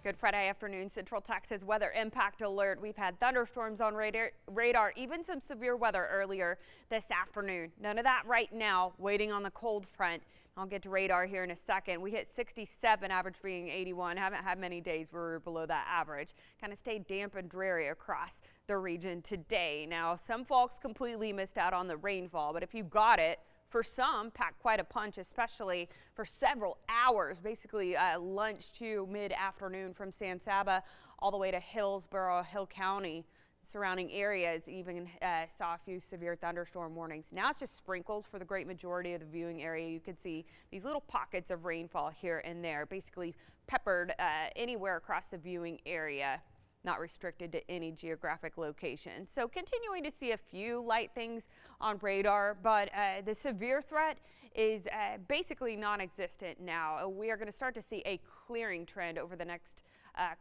Good Friday afternoon, Central Texas weather impact alert. We've had thunderstorms on radar, even some severe weather earlier this afternoon. None of that right now, waiting on the cold front. I'll get to radar here in a second. We hit 67, average being 81. Haven't had many days where we're below that average. Kind of stayed damp and dreary across the region today. Now, some folks completely missed out on the rainfall, but if you got it, for some, packed quite a punch, especially for several hours, basically lunch to mid-afternoon from San Saba all the way to Hillsborough, Hill County. Surrounding areas even saw a few severe thunderstorm warnings. Now it's just sprinkles for the great majority of the viewing area. You can see these little pockets of rainfall here and there, basically peppered anywhere across the viewing area. Not restricted to any geographic location. So continuing to see a few light things on radar, but the severe threat is basically non-existent now. We are going to start to see a clearing trend over the next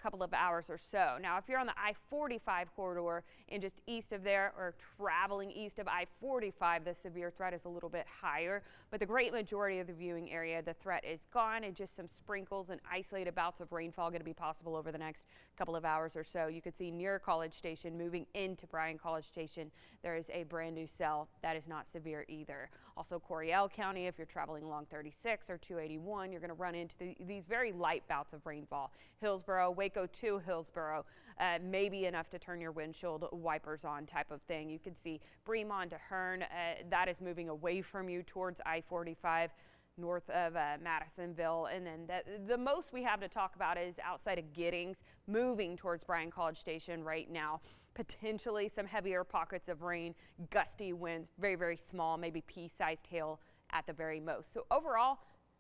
couple of hours or so. Now, if you're on the I-45 corridor and just east of there or traveling east of I-45, the severe threat is a little bit higher, but the great majority of the viewing area, the threat is gone, and just some sprinkles and isolated bouts of rainfall going to be possible over the next couple of hours or so. You could see near College Station moving into Bryan College Station. There is a brand new cell that is not severe either. Also, Coryell County, if you're traveling along 36 or 281, you're going to run into these very light bouts of rainfall. Hillsborough, Waco to Hillsborough, maybe enough to turn your windshield wipers on type of thing. You can see Bremond to Hearn, that is moving away from you towards I-45 north of Madisonville. And then the most we have to talk about is outside of Giddings, moving towards Bryan College Station right now. Potentially some heavier pockets of rain, gusty winds, very, very small, maybe pea-sized hail at the very most. So overall,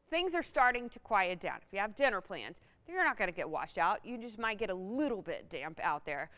things are starting to quiet down. If you have dinner plans, you're not going to get washed out. You just might get a little bit damp out there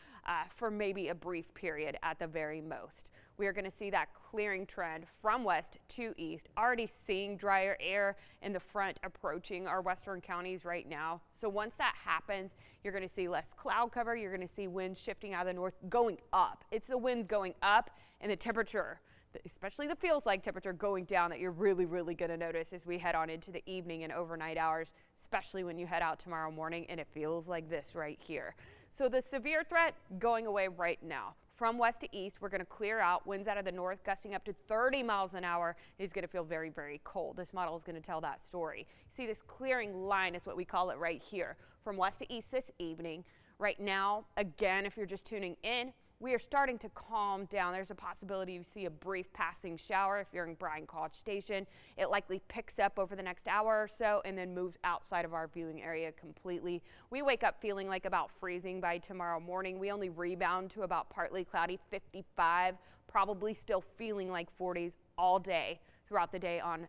for maybe a brief period at the very most. We are going to see that clearing trend from west to east. Already seeing drier air in the front approaching our western counties right now. So once that happens, you're going to see less cloud cover. You're going to see winds shifting out of the north going up. It's the winds going up and the temperature, especially the feels like temperature going down, that you're really going to notice as we head on into the evening and overnight hours, especially when you head out tomorrow morning and it feels like this right here. So the severe threat going away right now. From west to east, we're going to clear out. Winds out of the north gusting up to 30 miles an hour. It's going to feel very, very cold. This model is going to tell that story. See, this clearing line is what we call it right here. From west to east this evening. Right now, again, if you're just tuning in, we are starting to calm down. There's a possibility you see a brief passing shower if you're in Bryan College Station. It likely picks up over the next hour or so and then moves outside of our viewing area completely. We wake up feeling like about freezing by tomorrow morning. We only rebound to about partly cloudy, 55, probably still feeling like 40s all day throughout the day on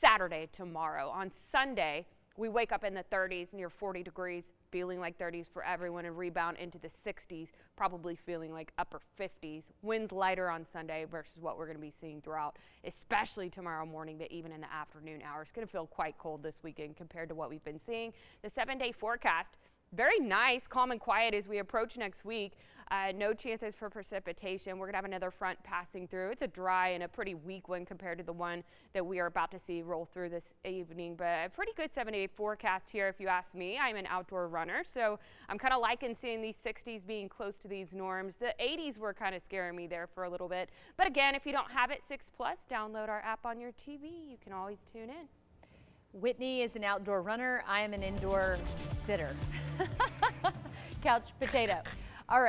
Saturday tomorrow. On Sunday, we wake up in the 30s, near 40 degrees, feeling like 30s for everyone, and rebound into the 60s, probably feeling like upper 50s. Winds lighter on Sunday versus what we're going to be seeing throughout, especially tomorrow morning, but even in the afternoon hours. It's going to feel quite cold this weekend compared to what we've been seeing. The 7-day forecast, very nice, calm and quiet as we approach next week. No chances for precipitation. We're going to have another front passing through. It's a dry and a pretty weak one compared to the one that we are about to see roll through this evening, but a pretty good 7-day forecast here if you ask me. I'm an outdoor runner, so I'm kind of liking seeing these 60s being close to these norms. The 80s were kind of scaring me there for a little bit, but again, if you don't have it 6+, download our app on your TV. You can always tune in. Whitney is an outdoor runner. I am an indoor sitter. Couch potato. All right.